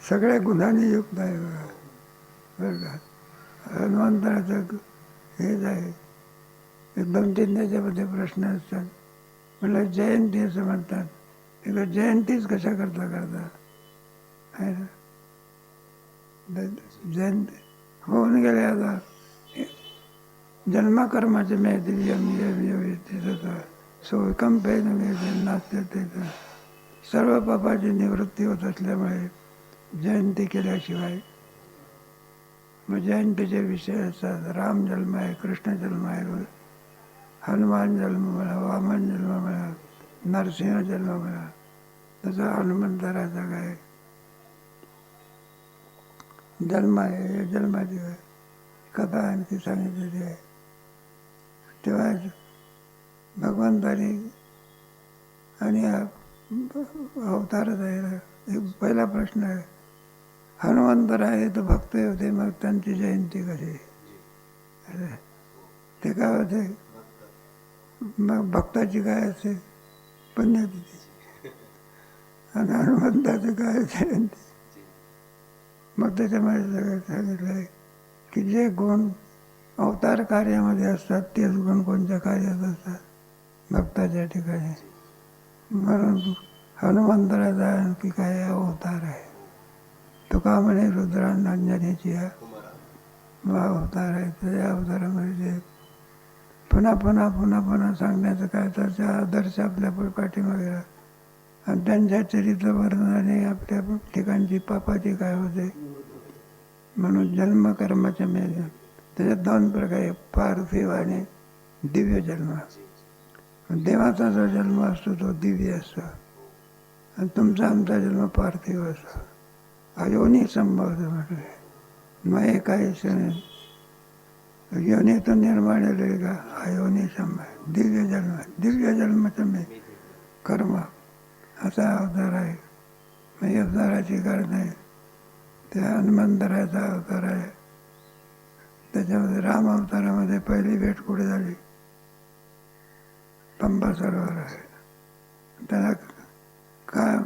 सगळ्या गुणांनी युक्त आहे बघा. बरं का, हनुमंतराचं हेच आहे. एक 2-3 त्याच्यामध्ये प्रश्न असतात. म्हणलं जयंती असं म्हणतात, एक जयंतीच कशा करता करता आहे ना. जयंती होऊन गेले आता. जन्मकर्माचे मिळतील सोयकंपेन नाचते. सर्व पापाची निवृत्ती होत असल्यामुळे जयंती केल्याशिवाय, मग जयंतीचे विषय असतात. राम जन्म आहे, कृष्ण जन्म आहे, हनुमान जन्म म्हणा, वामन जन्म म्हणा, नरसिंह जन्म म्हणा. तसा हनुमंतराचा काय जन्म आहे, जन्माची कथा आणखी सांगितलेली आहे. तेव्हा भगवंतानी आणि अवतारच आहे. एक पहिला प्रश्न आहे, हनुमंतर आहे तर भक्त होते, मग त्यांची जयंती कशी? ते काय होते, मग भक्ताची काय असते? पुण्यतिथी. आणि हनुमंताचं काय जयंती? मग त्याच्यामध्ये सगळं सांगितलं आहे की जे गुण अवतार कार्यामध्ये असतात तेच गुण कोणत्या कार्यात असतात? भक्ताच्या ठिकाणी. म्हणून हनुमंतराचा आणखी काय अवतार आहे. तुका म्हणे रुद्रांजनेची हा अवतार आहे. त्या अवतारामध्ये पुन्हा पुन्हा पुन्हा पुन्हा सांगण्याचं काय, त्याचा आदर्श आपल्या पाठीमागे आणि त्यांच्या चरित्र वर्णनाने आपल्या ठिकाणची पापाची काय होते. म्हणून जन्मकर्माच्या मेळ त्याच्यात 2 प्रकारे, पार्थिव आणि दिव्य जन्म. देवाचा जो जन्म असतो तो दिव्य असतो आणि तुमचा आमचा जन्म पार्थिव असतो. अयोनी संभवत म्हटलं, मग हे काही योनीतून निर्माण झाले का अयोनी संभव. दिव्य जन्म, दिव्य जन्माचं मी कर्म असा अवतार आहे. मग अवताराची कारण आहे त्या हनुमंतराचा अवतार आहे. त्याच्यामध्ये राम अवतारामध्ये पहिली भेट कुठे झाली? पंबा सरोवर आहे. त्याला काय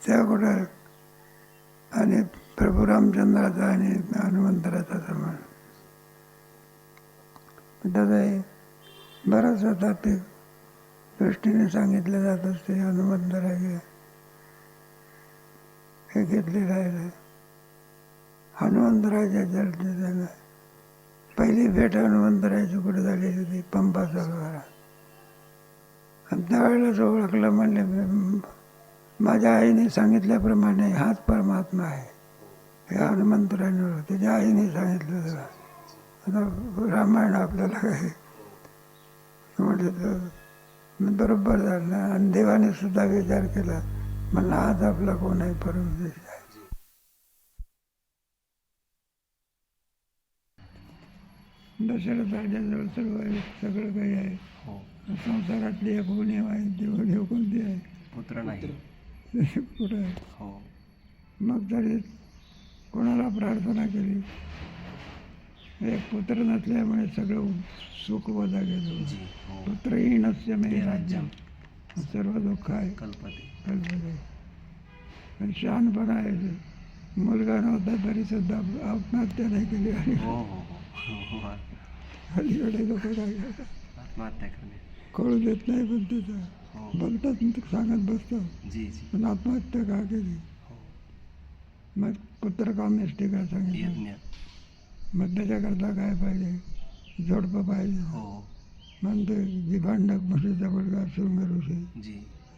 त्या कुठं, आणि प्रभू रामचंद्राचा आणि हनुमंतराचा संबंध. त्याचं बरंच तात्विक दृष्टीने सांगितलं जात असते. हनुमंतराचे हे घेतलेलं आहे. हनुमंतराच्या चर्चेला पहिली भेट हनुमंतराची कुठे झालेली होती? पंबा सरोवरात. आणि त्यावेळेलाच ओळखलं. म्हणले माझ्या आईने सांगितल्याप्रमाणे हाच परमात्मा आहे. हे हनुमंतराने ओळख, त्याच्या आईने सांगितलं. त्याला आता रामायण आपल्याला काय म्हटलं बरोबर झालं. आणि देवाने सुद्धा विचार केला, म्हणला आज आपला कोण आहे? परमदेश आहे. दशरथ राजाजवळ सगळं काही आहे. संसारातली एक उणीव आहे, ती उणीव कोणती आहे? पुत्र नाही. कुठं आहे? मग तरी कोणाला प्रार्थना केली? एक पुत्र नसल्यामुळे सगळं सुख वजा गेलं. पुत्रहीनस्य मे राज्यम, सर्व दुःख आहे कल्पते. पण शहाणपणा आहे. मुलगा नव्हता तरी सुद्धा आत्महत्या नाही केली. आणि अलीकडे लोक काय आत्महत्या करणे कळू देत नाही, पण तिथं बोलतात, सांगत बसतात. पण आत्महत्या का केली? मग पुत्रकामेष्टी काय सांगितलं? मग त्याच्याकरता काय पाहिजे? जोडपं पाहिजे. मग ते विभांडक मुशीचा मुलगा शृंग ऋषी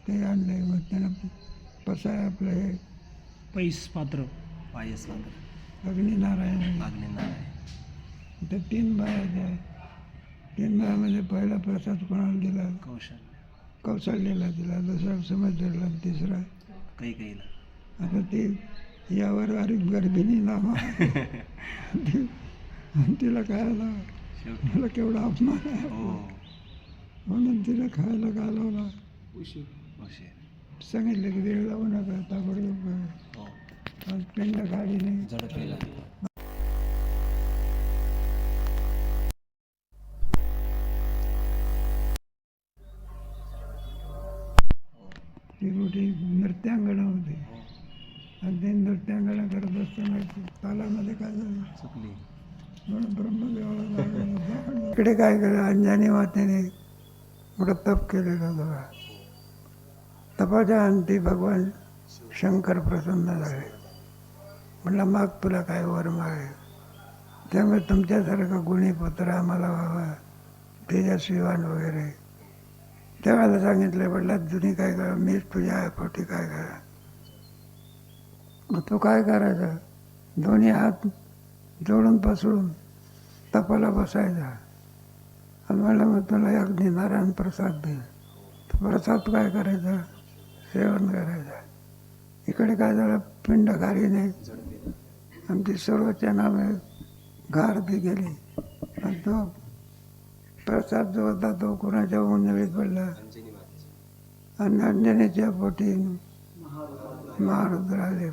ते आणले. मग त्यानं पसाय आपलं हे पैस पात्र अग्निनारायण. ते 3 बाया, 3 बायामध्ये पहिला प्रसाद कोणाला दिला? कौशल्याला दिला, दुसरा समजला, तिसरा कैकेयीला. आता ते यावर गर्भिणी नामा तिला खायला, मला केवढा अपमान आहे. म्हणून तिला खायला घालवला. सांगितलं की वेळ लावू नका, ताबडतोब पेंड गाडी नाही. ती मोठी नृत्यांगणा होती. आणि ते नृत्यांगना करत असताना तालामध्ये काय झालं चुकली. म्हणून ब्रह्मदेवाला लागलं. इकडे काय केलं अंजनी मातेने मोठं तप केलेलं बघा. तपाच्या अंती भगवान शंकर प्रसन्न झाले. म्हणलं माग तुला काय वर मागे. त्यामुळे तुमच्यासारखं गुणी पुत्र आम्हाला व्हावा, तेजस्वीवान वगैरे. त्यावेळेला सांगितलं म्हटलं जुनी काय करा, मीच तुझ्या पोटी काय करा. मग तो काय करायचा, दोन्ही हात जोडून पसरून तपाला बसायचा आणि म्हणलं मग तुला अग्नी नारायण प्रसाद दे. तो प्रसाद काय करायचा, सेवन करायचा. इकडे काय झालं, पिंड घारीने आमची सर्वच्या नावे घार ती गेली आणि तो प्रसाद जो होता तो कोणाच्या उंजळीत पडला आणि अंजनीच्या पोटी महारुद्र आले.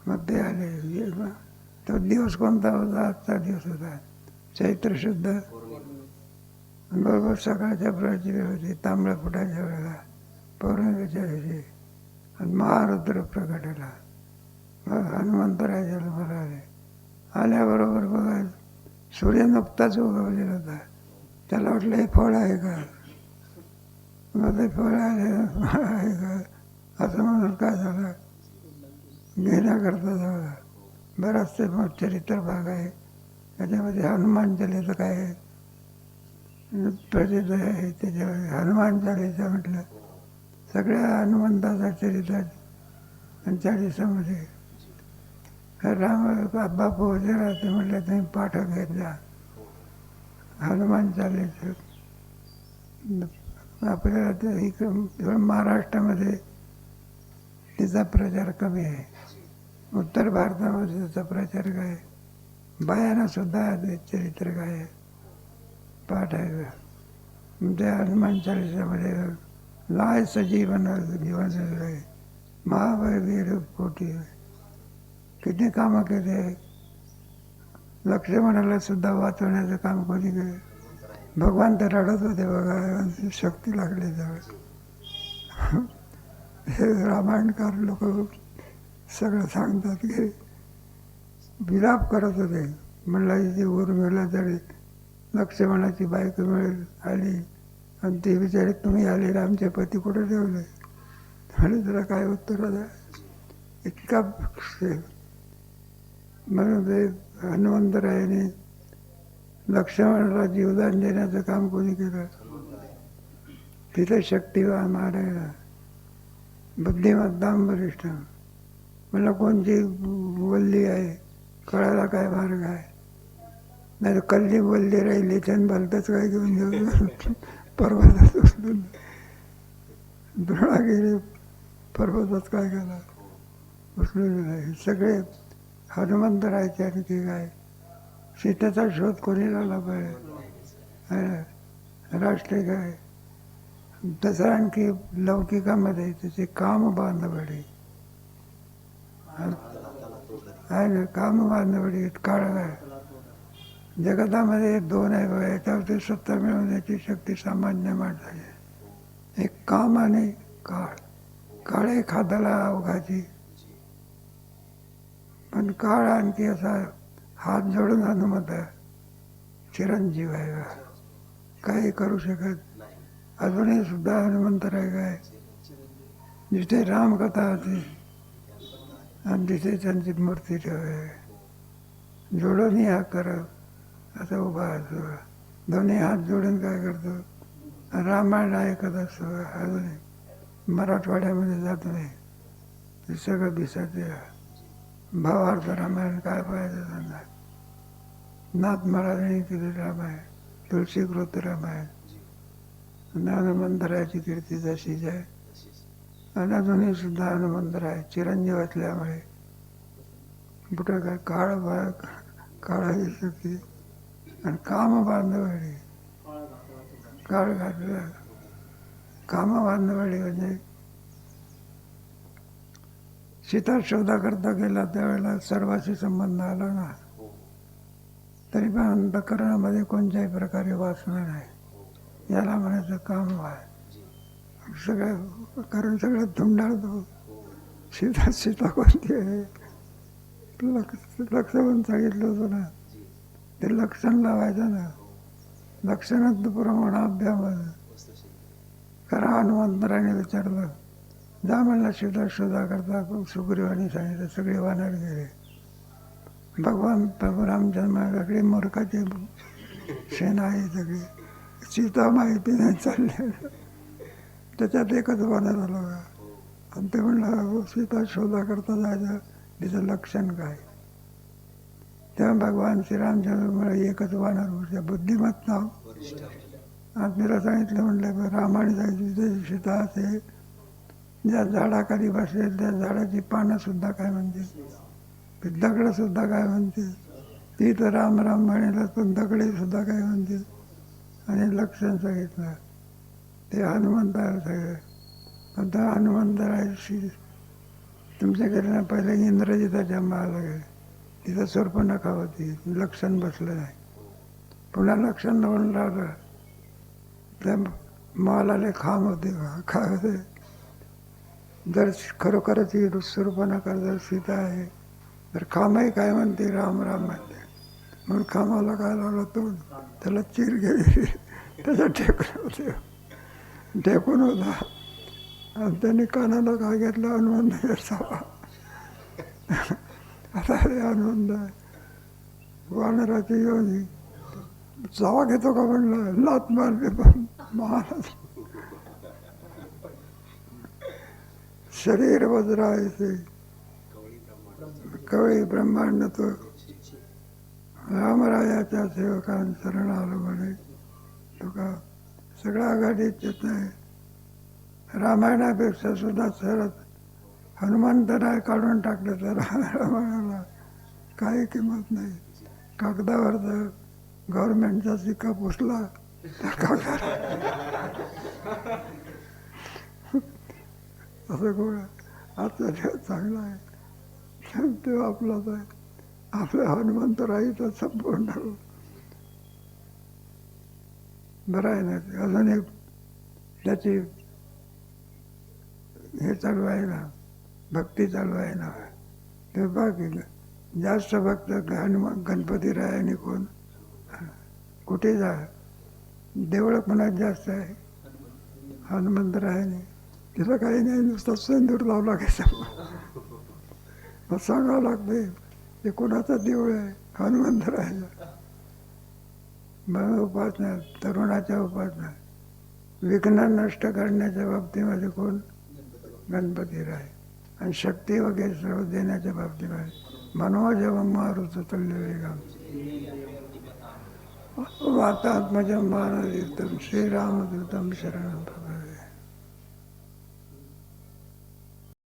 मग ते आले. तो दिवस कोणता होता, आजचा दिवस होता चैत्र शुद्ध. बरोबर सकाळच्या प्रहरची वेळ होती, तांबड्या फुटाच्या वेळेला पौर्णिमेच्या दिवशी. आणि महारुद्र प्रकटला. मग हनुमंतराजाला मला आले. आल्याबरोबर बघा सूर्य नुकताच उगवलेला होता. त्याला वाटलं हे फळ आहे का, मग ते फळ आहे का असं म्हणून काय झालं घेण्याकरता जाऊ. बराचसे मग चरित्र भाग आहे त्याच्यामध्ये. हनुमान चालीसा काय प्रसिद्ध आहे, त्याच्यामध्ये हनुमान चालीसा म्हटलं सगळ्या हनुमंताचा चरित्र आणि चालीसामध्ये राम बापू होते राहते म्हटलं तुम्ही पाठ घेतला हनुमान चालीसा. आपल्याला तर इकडं महाराष्ट्रामध्ये तिचा प्रचार कमी आहे. उत्तर भारतामध्ये त्याचा प्रचार काय, बायांना सुद्धा चरित्र काय पाठ आहे. त्या हनुमान चालीसामध्ये लाय सजीवन जीवन आहे, महावीर कोटी किती कामं केले. लक्ष्मणाला सुद्धा वाचवण्याचं काम कोणी केलं. भगवान तर रडत होते बघा, शक्ती लागली त्यावेळेस. हे रामायणकार लोक सगळं सांगतात की विलाप करत होते. म्हणला इथे उर्मिला तरी लक्ष्मणाची बायको मिळेल आली आणि ते विचारे तुम्ही आले आमचे पती कुठे ठेवले. आणि त्याला काय उत्तर द्या. इतका म्हणून ते हनुमंतरायाने लक्ष्मणाला जीवदान देण्याचं काम कोणी केलं. तिथे शक्तिवान महाराज बुद्धिमत्ताम वरिष्ठ. मला कोणची वल्ली आहे कळायला काय मार्ग आहे. नाही कल्ली वल्ली राहिली छान भलतंच काय घेऊन जाऊ पर्वतात उचलून द्रोणागिरी पर्वतात काय केला उचलून नाही. सगळे हनुमंतरायचे आणखी काय सीतेचा शोध कोणी लावला पाहिजे राष्ट्रीय काय. तसं आणखी लौकिकामध्ये त्याचे काम बांधवडी आहे ना. काम बांधवडी काळ आहे जगतामध्ये दोन आहे बघा. याच्यावरती सत्ता मिळवण्याची शक्ती सामान्य माणसाची आहे. एक काम आणि काळ. काळ एक हाताला अवघाची पण काळ आणखी असा हात जोडून हनुमत आहे चिरंजीव आहे का काही करू शकत. अजूनही सुद्धा हनुमंतराय काय जिथे रामकथा होती आणि तिथे त्यांची मूर्ती ठेवाय जोडून हा करत असं उभा असतो. दोन्ही हात जोडून काय करतो रामायण ऐकत असतो. अजूनही मराठवाड्यामध्ये जात नाही ते सगळं दिसते. भावार्थ रामायण काय पाहिजे त्यांना. नाथ महाराजांनी केले रामायण, तुळशीकृत रामायण. हनुमंतरायाची कीर्ती तशीच आहे आणि अजूनही सुद्धा हनुमंतराय चिरंजीव असल्यामुळे कुठं काय काळाची शक्ती आणि काम बांधवडी. काळ घातला काम बांधवडी म्हणजे सीता शोधा करता गेला त्यावेळेला सर्वाशी संबंध आला ना तरी पण अंतःकरणामध्ये कोणत्याही प्रकारे वासना नाही. याला म्हणायचं काम आहे. सगळं कारण सगळं धुंडाळतो सीता सीता कोणती आहे लक्ष पण सांगितलं होतं ना, ते लक्षण लावायचं ना, लक्षणात प्रमाणाभ्याम. कारण हनुमंतराने विचारलं, जा म्हणला सीता शोधा करता. सुग्रीवाने सांगितलं, सगळे वानर गेले. भगवान प्रभू रामचंद्राकडे मूर्खाची सेना आहे सगळी, सीता माहिती नाही चालली. त्याच्यात एकच वानर आला का, आणि ते म्हणलं सीता शोधा करता जायचं, तिचं लक्षण काय. तेव्हा भगवान श्रीरामचंद्र एकच वानर होत्या, बुद्धिमत नाव. आज मला सांगितलं, म्हणलं रामाने सांगितलं सीता असे ज्या झाडाखाली बसले त्या झाडाची पानं सुद्धा काय म्हणते, ते दगड सुद्धा काय म्हणते. ती तर राम राम म्हणेल, पण दगडे सुद्धा काय म्हणते. आणि लक्षण सांगितलं ते हनुमंताला सगळं. आता हनुमंतराशी तुमच्याकडे पहिले इंद्रजिताच्या महाला गेले, तिथं शूर्पणखा होती, लक्षण बसलं नाही. पुन्हा लक्षण लावून राहिलं, त्या महालाले खांब होते. काय होते, जर खरोखरच ही शूर्पणखा जर सीता आहे तर खांबही काय म्हणते, राम राम म्हणते. म्हणून खांबाला काय लावलं, तो त्याला चीर गेली, त्याच्या टेकून होते, टेकून होता. आणि त्यांनी कानाला काय घेतलं, हनुमंत सावा. आता हे हनुमंत वानराची योनी जावा घेतो का म्हणलं, लात मारली पण महाराज शरीर वज्रायचे कवळी ब्रह्मांड तो रामरायाच्या सेवकांत शरण आलो म्हणे. तो का सगळ्या आघाडीत येत नाही. रामायणापेक्षा सुद्धा सरत हनुमंतराय काढून टाकलं तर रामायणाला काही किंमत नाही. कागदावरचा गव्हर्नमेंटचा सिक्का पुसला तर कागदावर असं गोळा. आजचा दिवस चांगला आहे, तो आपलाच आहे. आपल्या हनुमंतराईचा संपूर्ण बरं आहे ना. अजून एक त्याची हे चालू आहे ना, भक्ती चालू आहे ना. ते बाकी जास्त भक्त गणपतीरायाने कोण कुठे जा, देवळं कोणात जास्त आहे, हनुमंतरायाने. तिला काही नाही, नुसतं सेंदूर लावला घ्यायचा. मग सांगावं लागते ते कोणाचं देऊळ आहे, हनुमंतरायाचं. मग उपासना, तरुणाच्या उपासना, विघ्न नष्ट करण्याच्या बाबतीमध्ये कोण, गणपतीराय. आणि शक्ती वगैरे सर्व देण्याच्या बाबतीमध्ये मनोजवं मारुत तुल्य वेगम वातात्मजं मानदीर्थं श्रीरामदूतं शरणं.